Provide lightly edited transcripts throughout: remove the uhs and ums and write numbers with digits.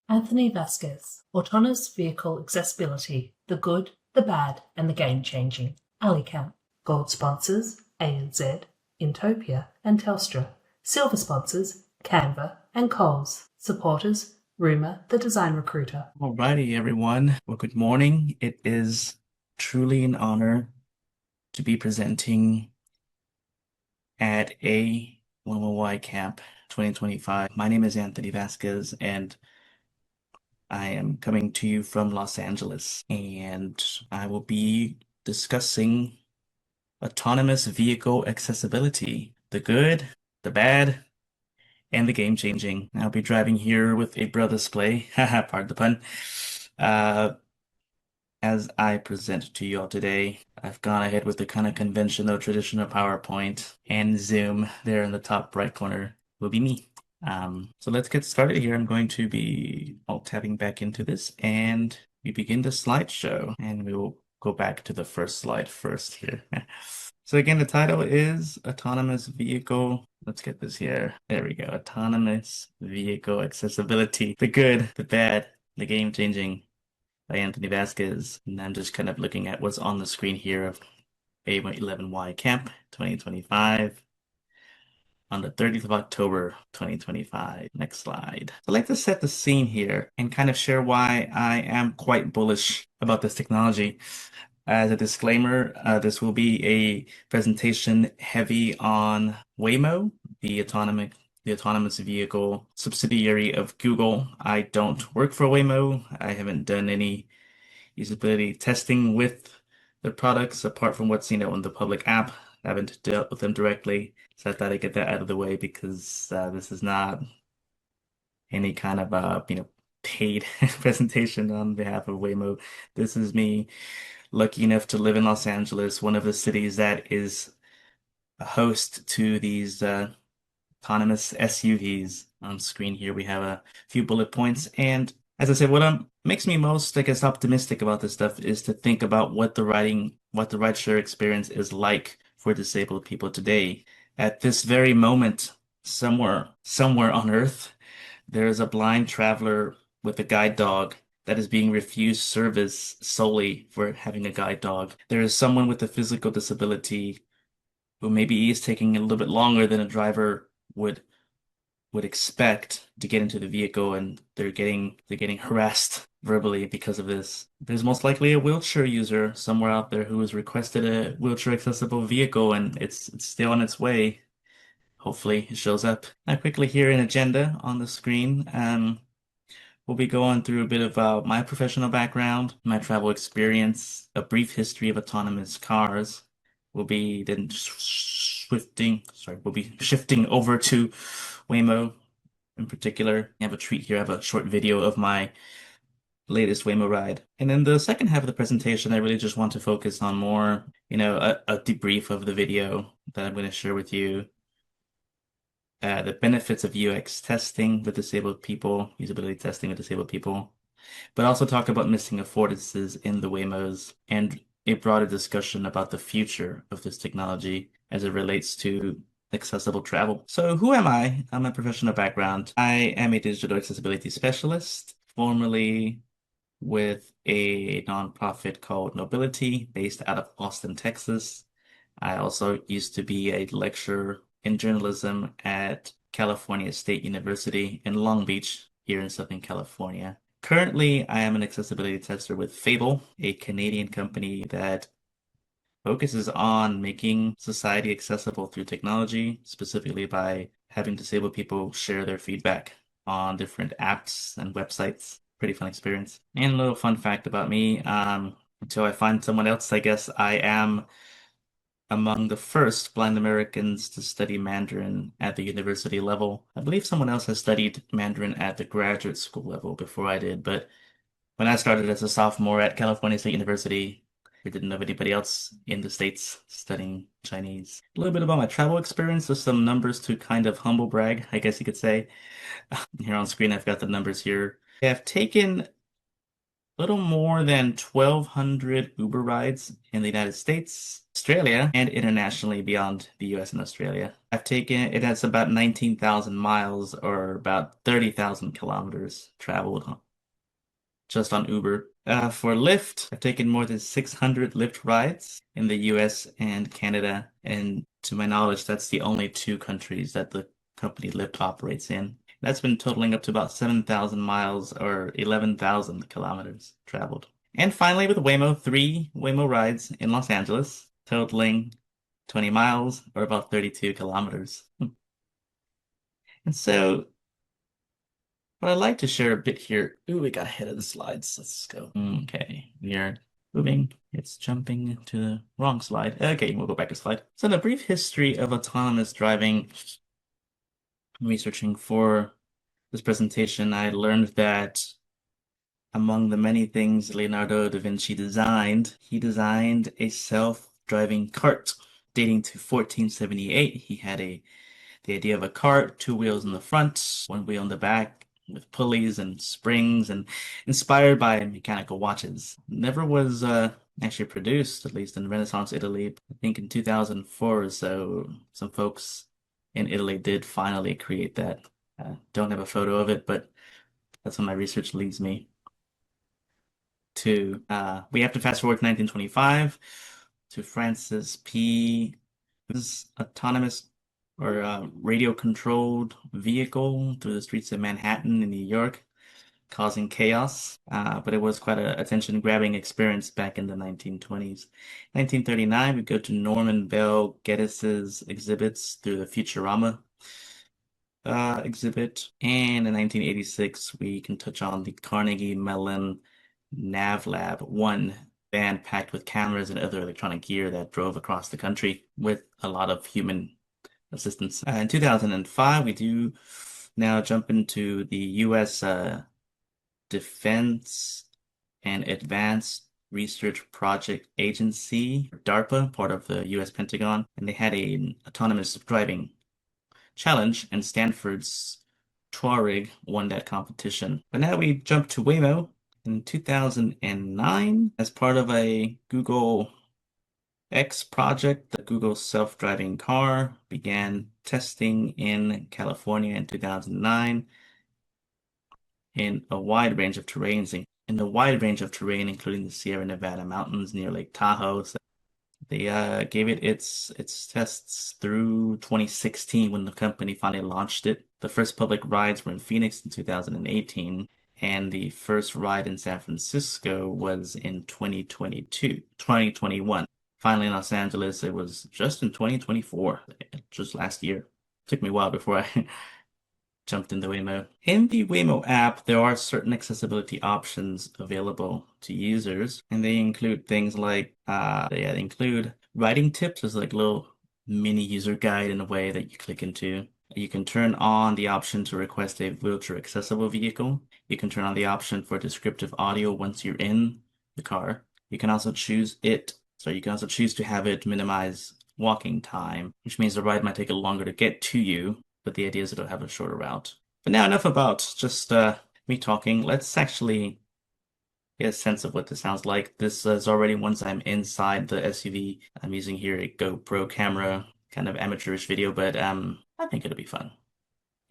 Anthony Vasquez, Autonomous Vehicle Accessibility, the Good, the Bad, and the Game-Changing, AliCamp. Gold sponsors, ANZ, Intopia, and Telstra. Silver sponsors, Canva and Coles. Supporters, Rumour, the design recruiter. Alrighty, everyone. Well, good morning. It is truly an honor to be presenting at a Waymo One Camp 2025. My name is Anthony Vasquez, and I am coming to you from Los Angeles. And I will be discussing autonomous vehicle accessibility, the good, the bad, and the game-changing. I'll be driving here with a Braille display. Haha, pardon the pun. Uh, As I present to you all today, I've gone ahead with the kind of conventional traditional PowerPoint, and Zoom there in the top right corner will be me. So let's get started here. I'm going to be alt-tabbing back into this, and we begin the slideshow, and we will go back to the first slide first here. So again, the title is Autonomous Vehicle. Let's get this here. There we go. Autonomous Vehicle Accessibility. The good, the bad, the game-changing by Anthony Vasquez. And I'm just kind of looking at what's on the screen here of A11Y Camp 2025 on the 30th of October 2025. Next slide. I'd like to set the scene here and kind of share why I am quite bullish about this technology. As a disclaimer, this will be a presentation heavy on Waymo, the autonomous vehicle subsidiary of Google. I don't work for Waymo. I haven't done any usability testing with the products apart from what's on the public app. I haven't dealt with them directly, so I thought I'd get that out of the way because this is not any kind of paid presentation on behalf of Waymo. This is me lucky enough to live in Los Angeles, one of the cities that is a host to these autonomous SUVs. On screen here, we have a few bullet points. And as I said, what makes me most, I guess, optimistic about this stuff is to think about what the rideshare experience is like for disabled people today. At this very moment, somewhere on Earth, there is a blind traveler with a guide dog that is being refused service solely for having a guide dog. There is someone with a physical disability who maybe is taking a little bit longer than a driver would expect to get into the vehicle, and they're getting harassed verbally because of this. There's most likely a wheelchair user somewhere out there who has requested a wheelchair accessible vehicle, and it's still on its way. Hopefully it shows up. Now quickly here an agenda on the screen. We'll be going through a bit of my professional background, my travel experience, a brief history of autonomous cars. We'll be then we'll be shifting over to Waymo in particular. I have a treat here. I have a short video of my latest Waymo ride. And then the second half of the presentation, I really just want to focus on more, a debrief of the video that I'm going to share with you. The benefits of UX testing with disabled people, usability testing with disabled people, but also talk about missing affordances in the Waymos and a broader discussion about the future of this technology as it relates to accessible travel. So who am I? I'm a professional background. I am a digital accessibility specialist, formerly with a nonprofit called Nobility based out of Austin, Texas. I also used to be a lecturer in journalism at California State University in Long Beach, here in Southern California. Currently, I am an accessibility tester with Fable, a Canadian company that focuses on making society accessible through technology, specifically by having disabled people share their feedback on different apps and websites. Pretty fun experience. And a little fun fact about me, until I find someone else, I guess I am among the first blind Americans to study Mandarin at the university level. I believe someone else has studied Mandarin at the graduate school level before I did, but when I started as a sophomore at California State University, we didn't have anybody else in the States studying Chinese. A little bit about my travel experience with some numbers to kind of humble brag, I guess you could say. Here on screen, I've got the numbers here. I have taken little more than 1,200 Uber rides in the United States, Australia, and internationally beyond the US and Australia. I've taken it has about 19,000 miles or about 30,000 kilometers traveled just on Uber. For Lyft, I've taken more than 600 Lyft rides in the US and Canada, and to my knowledge, that's the only two countries that the company Lyft operates in. That's been totaling up to about 7,000 miles or 11,000 kilometers traveled. And finally, with Waymo, 3 Waymo rides in Los Angeles, totaling 20 miles or about 32 kilometers. And so, what I'd like to share a bit here. Ooh, we got ahead of the slides. Let's go. Okay, we are moving. It's jumping to the wrong slide. Okay, we'll go back a slide. So, in a brief history of autonomous driving, researching for this presentation, I learned that among the many things Leonardo da Vinci designed, he designed a self-driving cart dating to 1478. He had the idea of a cart, 2 wheels in the front, 1 wheel in the back, with pulleys and springs, and inspired by mechanical watches. Never was actually produced, at least in Renaissance Italy. I think in 2004 or so, some folks in Italy did finally create that. Don't have a photo of it, but that's what my research leads me to. We have to fast forward to 1925 to Francis P. autonomous or radio-controlled vehicle through the streets of Manhattan in New York, causing chaos. But it was quite an attention-grabbing experience back in the 1920s. 1939, we go to Norman Bell Geddes' exhibits through the Futurama exhibit. And in 1986, we can touch on the Carnegie Mellon NavLab 1 van packed with cameras and other electronic gear that drove across the country with a lot of human assistance. In 2005, we do now jump into the U.S. Defense and Advanced Research Project Agency, DARPA, part of the U.S. Pentagon, and they had an autonomous driving challenge, and Stanford's Tuareg won that competition. But now we jump to Waymo in 2009 as part of a Google X project. The Google self-driving car began testing in California in 2009 in a wide range of terrains, including the Sierra Nevada mountains near Lake Tahoe. So they gave it its tests through 2016 when the company finally launched it. The first public rides were in Phoenix in 2018, and the first ride in San Francisco was in 2021. Finally, in Los Angeles, it was just in 2024, just last year. Took me a while before I jumped into Waymo. In the Waymo app, there are certain accessibility options available to users, and they include things like they include writing tips. There's like a little mini user guide in a way that you click into. You can turn on the option to request a wheelchair accessible vehicle. You can turn on the option for descriptive audio once you're in the car. You can also choose to have it minimize walking time, which means the ride might take longer to get to you, but the idea is it'll have a shorter route. But now enough about just me talking. Let's actually get a sense of what this sounds like. This is already once I'm inside the SUV. I'm using here a GoPro camera, kind of amateurish video, but I think it'll be fun.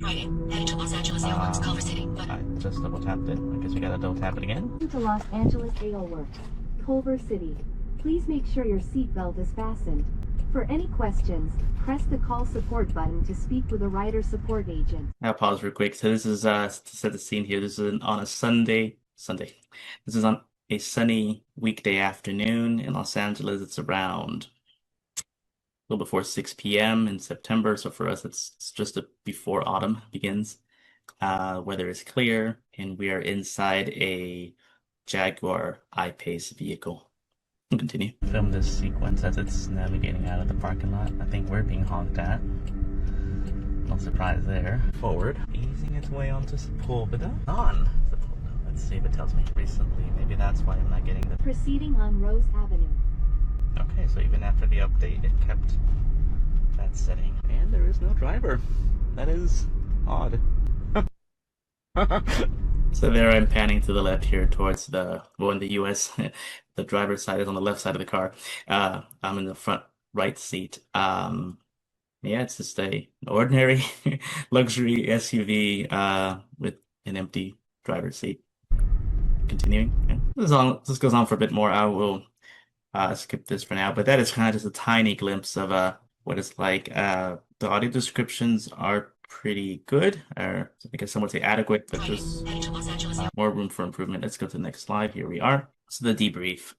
Riding, headed to Los Angeles Airport's Culver City. I just double tapped it. I guess we gotta double tap it again. To Los Angeles AO Culver City. Please make sure your seatbelt is fastened. For any questions, press the call support button to speak with a rider support agent. I'll pause real quick. So this is to set the scene here. This is on a Sunday. This is on a sunny weekday afternoon in Los Angeles. It's around a little before 6 p.m. in September. So for us, it's just before autumn begins. Weather is clear, and we are inside a Jaguar I-Pace vehicle. Continue. Film this sequence as it's navigating out of the parking lot. I think we're being honked at. No surprise there. Forward. Easing its way onto Sepulveda. On Sepulveda. Let's see if it tells me recently. Maybe that's why I'm not getting the... Proceeding on Rose Avenue. Okay, so even after the update, it kept that setting. And there is no driver. That is odd. So there I'm panning to the left here towards well, in the US, the driver's side is on the left side of the car. I'm in the front right seat. Yeah, it's just an ordinary luxury SUV with an empty driver's seat. Continuing. Yeah. This goes on for a bit more. I will skip this for now, but that is kind of just a tiny glimpse of what it's like. The audio descriptions are pretty good, or I guess some would say adequate, but there's Heading to Los Angeles. more room for improvement. Let's go to the next slide. Here we are. So the debrief.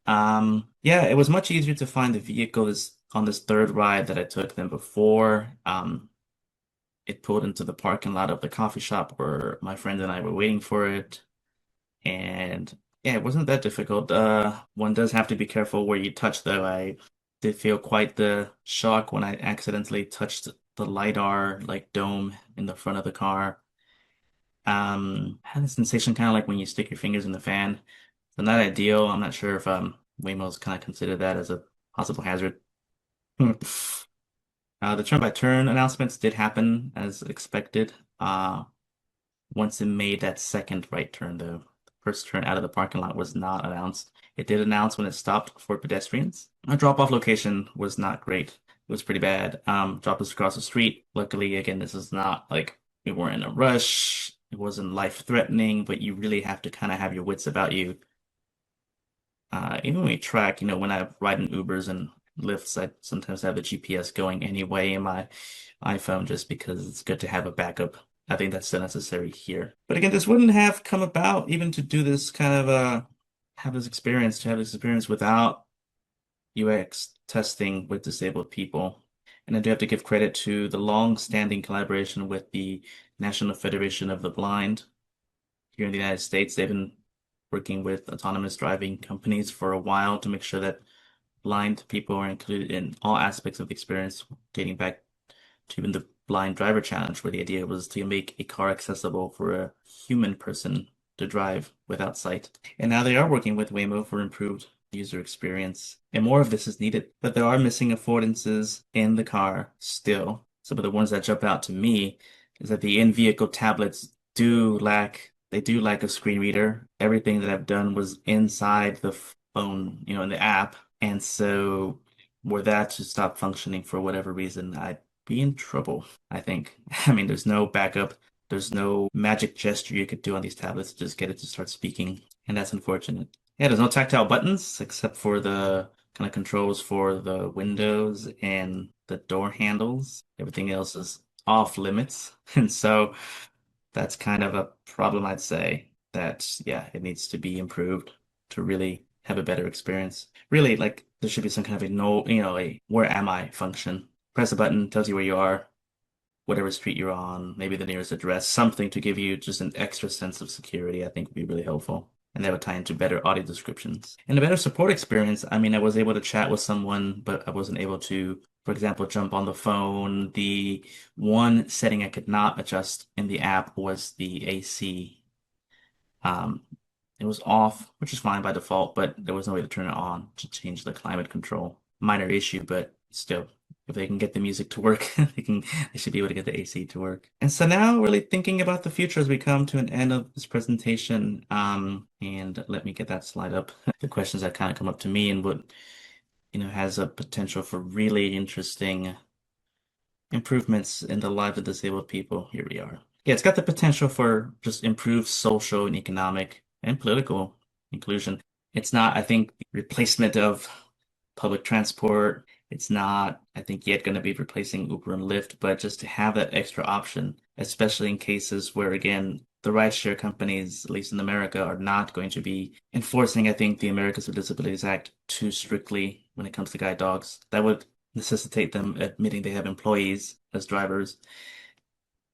Yeah, it was much easier to find the vehicles on this third ride that I took than before. It pulled into the parking lot of the coffee shop where my friend and I were waiting for it. And yeah, it wasn't that difficult. One does have to be careful where you touch, though. I did feel quite the shock when I accidentally touched the LiDAR like dome in the front of the car. Had a sensation kind of like when you stick your fingers in the fan. So not ideal. I'm not sure if Waymo's kind of considered that as a possible hazard. The turn-by-turn announcements did happen as expected. Once it made that second right turn, though, the first turn out of the parking lot was not announced. It did announce when it stopped for pedestrians. Our drop-off location was not great. It was pretty bad. Dropped us across the street. Luckily, again, this is not like we weren't in a rush. It wasn't life-threatening, but you really have to kind of have your wits about you. Even when we track, when I ride in Ubers and Lyfts, I sometimes have the GPS going anyway in my iPhone just because it's good to have a backup. I think that's still necessary here. But again, this wouldn't have come about even to do this kind of have this experience without UX testing with disabled people. And I do have to give credit to the long-standing collaboration with the National Federation of the Blind here in the United States. They've been working with autonomous driving companies for a while to make sure that blind people are included in all aspects of the experience, dating back to even the blind driver challenge, where the idea was to make a car accessible for a human person to drive without sight. And now they are working with Waymo for improved user experience. And more of this is needed, but there are missing affordances in the car still. Some of the ones that jump out to me is that the in-vehicle tablets they do lack a screen reader. Everything that I've done was inside the phone, in the app. And so were that to stop functioning for whatever reason, I'd be in trouble, I think. I mean, there's no backup. There's no magic gesture you could do on these tablets to just get it to start speaking. And that's unfortunate. Yeah, there's no tactile buttons except for the kind of controls for the windows and the door handles. Everything else is off limits. And so that's kind of a problem, I'd say, that, yeah, it needs to be improved to really have a better experience. Really, like, there should be some kind of a where am I function. Press a button, tells you where you are, whatever street you're on, maybe the nearest address, something to give you just an extra sense of security, I think would be really helpful. And that would tie into better audio descriptions. And a better support experience, I mean, I was able to chat with someone, but I wasn't able to, for example, jump on the phone. The one setting I could not adjust in the app was the AC. It was off, which is fine by default, but there was no way to turn it on to change the climate control. Minor issue, but still, if they can get the music to work, they should be able to get the AC to work. And so now really thinking about the future as we come to an end of this presentation, and let me get that slide up. The questions that kind of come up to me and what, has a potential for really interesting improvements in the lives of disabled people. Here we are. Yeah, it's got the potential for just improved social and economic and political inclusion. It's not, I think, replacement of public transport. It's not, I think, yet going to be replacing Uber and Lyft, but just to have that extra option, especially in cases where, again, the rideshare companies, at least in America, are not going to be enforcing, I think, the Americans with Disabilities Act too strictly when it comes to guide dogs. That would necessitate them admitting they have employees as drivers.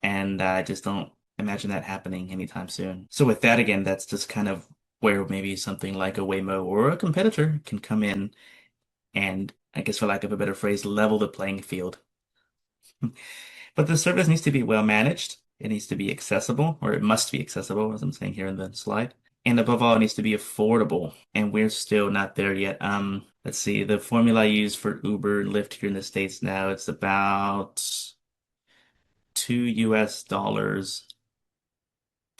And I just don't imagine that happening anytime soon. So with that, again, that's just kind of where maybe something like a Waymo or a competitor can come in and, I guess for lack of a better phrase, level the playing field. But the service needs to be well managed. It needs to be accessible, or it must be accessible, as I'm saying here in the slide. And above all, it needs to be affordable. And we're still not there yet. Let's see, the formula I use for Uber and Lyft here in the States now, it's about $2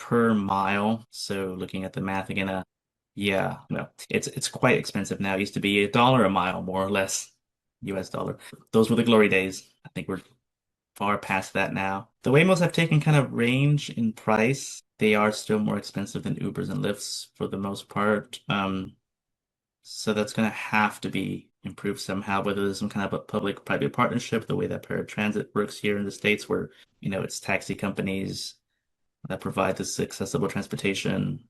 per mile. So looking at the math again, yeah, no, it's quite expensive now. It used to be $1 a mile, more or less, US dollar. Those were the glory days. I think we're far past that now. The Waymos have taken kind of range in price. They are still more expensive than Ubers and Lyfts for the most part. So that's going to have to be improved somehow, whether there's some kind of a public-private partnership, the way that paratransit works here in the States, where, it's taxi companies that provide this accessible transportation.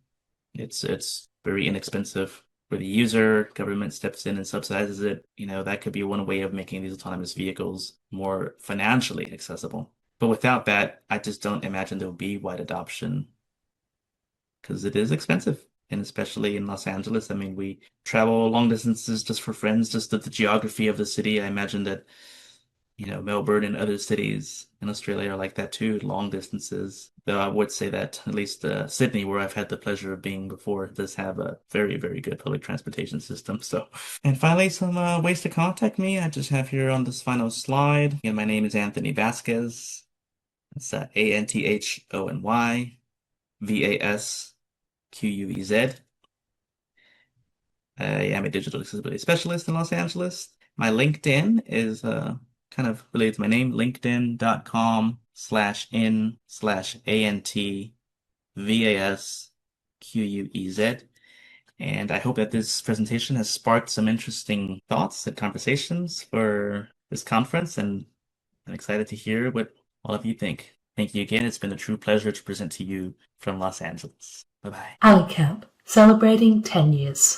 It's very inexpensive for the user. Government steps in and subsidizes it. That could be one way of making these autonomous vehicles more financially accessible. But without that, I just don't imagine there will be wide adoption because it is expensive. And especially in Los Angeles, I mean, we travel long distances just for friends, just the geography of the city. I imagine that, Melbourne and other cities in Australia are like that too, long distances. Though I would say that at least Sydney, where I've had the pleasure of being before, does have a very, very good public transportation system. So, and finally, some ways to contact me. I just have here on this final slide. Again, my name is Anthony Vasquez. It's ANTHONYVASQUEZ. I am a digital accessibility specialist in Los Angeles. My LinkedIn is kind of related to my name, linkedin.com/in/ANTVASQUEZ. And I hope that this presentation has sparked some interesting thoughts and conversations for this conference, and I'm excited to hear what all of you think. Thank you again. It's been a true pleasure to present to you from Los Angeles. Bye-bye. AliCamp, celebrating 10 years.